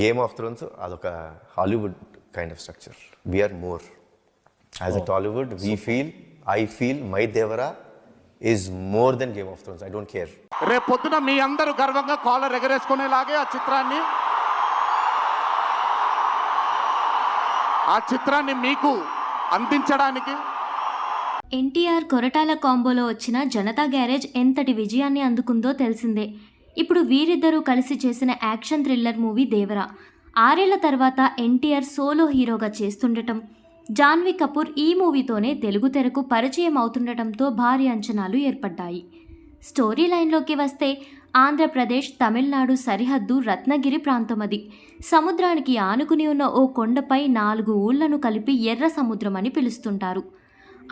Game of Thrones అదొక Hollywood kind of structure. We're more as a Tollywood. I feel my Devara is more than Game of Thrones. I don't care. రేపు పొద్దున మీ అందరూ గర్వంగా caller ఎగరేసుకునేలాగే ఆ చిత్రాన్ని మీకు అందించడానికి ఎన్టీఆర్ కొరటాల కాంబోలో వచ్చిన జనతా గ్యారేజ్ ఎంతటి విజయాన్ని అందుకుందో తెలిసిందే. ఇప్పుడు వీరిద్దరూ కలిసి చేసిన యాక్షన్ థ్రిల్లర్ మూవీ దేవరా 6 ఏళ్ల తర్వాత ఎన్టీఆర్ సోలో హీరోగా చేస్తుండటం, జాన్వీ కపూర్ ఈ మూవీతోనే తెలుగు తెరకు పరిచయం అవుతుండటంతో భారీ అంచనాలు ఏర్పడ్డాయి. స్టోరీ లైన్లోకి వస్తే ఆంధ్రప్రదేశ్ తమిళనాడు సరిహద్దు రత్నగిరి ప్రాంతమది. సముద్రానికి ఆనుకుని ఉన్న ఓ కొండపై 4 ఊళ్లను కలిపి ఎర్ర సముద్రం అని పిలుస్తుంటారు.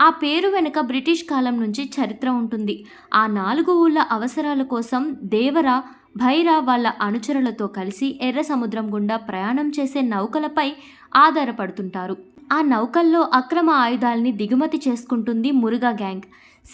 ఆ పేరు వెనుక బ్రిటిష్ కాలం నుంచి చరిత్ర ఉంటుంది. ఆ 4 ఊళ్ళ అవసరాల కోసం దేవరా, భైరా వాళ్ళ అనుచరులతో కలిసి ఎర్ర సముద్రం గుండా ప్రయాణం చేసే నౌకలపై ఆధారపడుతుంటారు. ఆ నౌకల్లో అక్రమ ఆయుధాల్ని దిగుమతి చేసుకుంటుంది మురుగా గ్యాంగ్.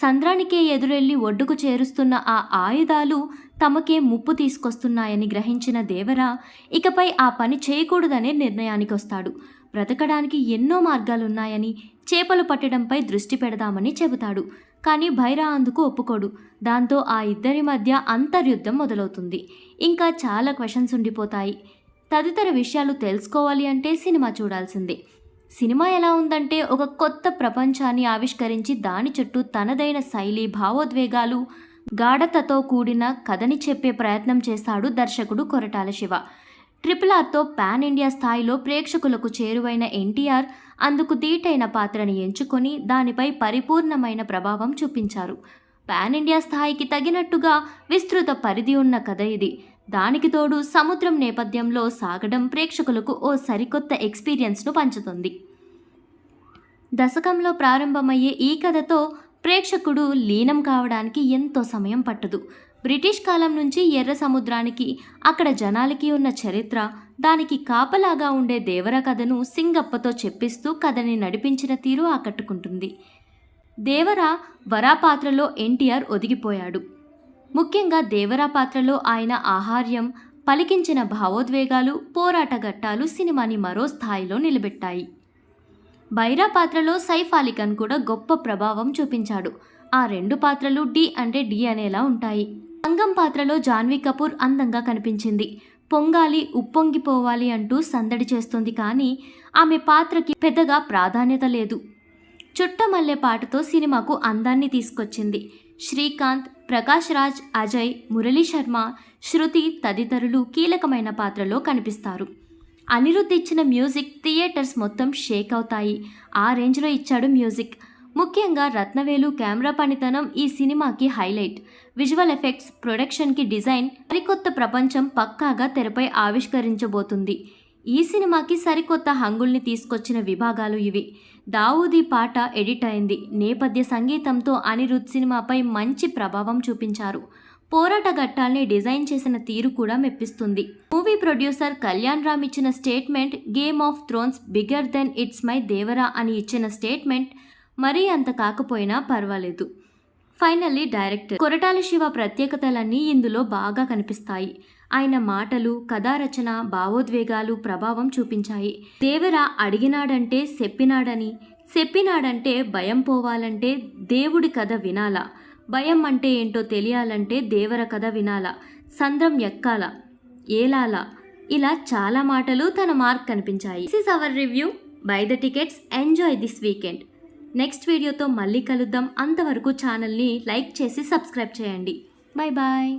సంద్రానికే ఎదురెళ్లి ఒడ్డుకు చేరుస్తున్న ఆ ఆయుధాలు తమకే ముప్పు తీసుకొస్తున్నాయని గ్రహించిన దేవరా ఇకపై ఆ పని చేయకూడదనే నిర్ణయానికొస్తాడు. బ్రతకడానికి ఎన్నో మార్గాలున్నాయని, చేపలు పట్టడంపై దృష్టి పెడదామని చెబుతాడు. కానీ భైరా అందుకు ఒప్పుకోడు. దాంతో ఆ ఇద్దరి మధ్య అంతర్యుద్ధం మొదలవుతుంది. ఇంకా చాలా క్వశ్చన్స్ ఉండిపోతాయి. తదితర విషయాలు తెలుసుకోవాలి అంటే సినిమా చూడాల్సిందే. సినిమా ఎలా ఉందంటే ఒక కొత్త ప్రపంచాన్ని ఆవిష్కరించి దాని చుట్టూ తనదైన శైలి, భావోద్వేగాలు, గాఢతతో కూడిన కథని చెప్పే ప్రయత్నం చేశాడు దర్శకుడు కొరటాల శివ. RRRతో పాన్ ఇండియా స్థాయిలో ప్రేక్షకులకు చేరువైన ఎన్టీఆర్ అందుకు దీటైన పాత్రని ఎంచుకొని దానిపై పరిపూర్ణమైన ప్రభావం చూపించారు. పాన్ ఇండియా స్థాయికి తగినట్టుగా విస్తృత పరిధి ఉన్న కథ ఇది. దానికి తోడు సముద్రం నేపథ్యంలో సాగడం ప్రేక్షకులకు ఓ సరికొత్త ఎక్స్పీరియన్స్ను పంచుతుంది. దశకంలో ప్రారంభమయ్యే ఈ కథతో ప్రేక్షకుడు లీనం కావడానికి ఎంతో సమయం పట్టదు. బ్రిటిష్ కాలం నుంచి ఎర్ర సముద్రానికి, అక్కడ జనాలకి ఉన్న చరిత్ర, దానికి కాపలాగా ఉండే దేవర కథను సింగప్పతో చెప్పిస్తూ కథని నడిపించిన తీరు ఆకట్టుకుంటుంది. దేవర వరా పాత్రలో ఎన్టీఆర్ ఒదిగిపోయాడు. ముఖ్యంగా దేవరా పాత్రలో ఆయన ఆహార్యం, పలికించిన భావోద్వేగాలు, పోరాట ఘట్టాలు సినిమాని మరో స్థాయిలో నిలబెట్టాయి. భైరా పాత్రలో సైఫ్ అలీ ఖాన్ కూడా గొప్ప ప్రభావం చూపించాడు. ఆ 2 పాత్రలు డి అంటే డి అనేలా ఉంటాయి. సంగం పాత్రలో జాన్వీ కపూర్ అందంగా కనిపించింది. పొంగాలి, ఉప్పొంగిపోవాలి అంటూ సందడి చేస్తుంది. కానీ ఆమె పాత్రకి పెద్దగా ప్రాధాన్యత లేదు. చుట్టమల్లె పాటతో సినిమాకు అందాన్ని తీసుకొచ్చింది. శ్రీకాంత్, ప్రకాష్ రాజ్, అజయ్, మురళీ శర్మ, శృతి తదితరులు కీలకమైన పాత్రలో కనిపిస్తారు. అనిరుద్ధ్ ఇచ్చిన మ్యూజిక్ థియేటర్స్ మొత్తం షేక్ అవుతాయి. ఆ రేంజ్లో ఇచ్చాడు మ్యూజిక్. ముఖ్యంగా రత్నవేలు కెమెరా పనితనం ఈ సినిమాకి హైలైట్. విజువల్ ఎఫెక్ట్స్, ప్రొడక్షన్కి డిజైన్, సరికొత్త ప్రపంచం పక్కాగా తెరపై ఆవిష్కరించబోతుంది. ఈ సినిమాకి సరికొత్త హంగుల్ని తీసుకొచ్చిన విభాగాలు ఇవి. దావూదీ పాట ఎడిట్ అయింది. నేపథ్య సంగీతంతో అనిరుద్ధ్ సినిమాపై మంచి ప్రభావం చూపించారు. పోరాట ఘట్టాల్ని డిజైన్ చేసిన తీరు కూడా మెప్పిస్తుంది. మూవీ ప్రొడ్యూసర్ కళ్యాణ్ రామ్ ఇచ్చిన statement, game of Thrones bigger than it's my Devara అని ఇచ్చిన స్టేట్మెంట్ మరీ అంత కాకపోయినా పర్వాలేదు. ఫైనల్లీ డైరెక్టర్ కొరటాల శివ ప్రత్యేకతలన్నీ ఇందులో బాగా కనిపిస్తాయి. ఆయన మాటలు, కథారచన, భావోద్వేగాలు ప్రభావం చూపించాయి. దేవరా అడిగినాడంటే చెప్పినాడని, చెప్పినాడంటే భయం పోవాలంటే దేవుడి కథ వినాలా, భయం అంటే ఏంటో తెలియాలంటే దేవర కథ వినాలా, సంద్రం ఎక్కాల, ఏలాలా, ఇలా చాలా మాటలు తన మార్క్ కనిపించాయి. This is our review. Buy the tickets, enjoy this weekend. Next వీడియోతో మళ్ళీ కలుద్దాం. అంతవరకు ఛానల్ని లైక్ చేసి సబ్స్క్రైబ్ చేయండి. Bye bye.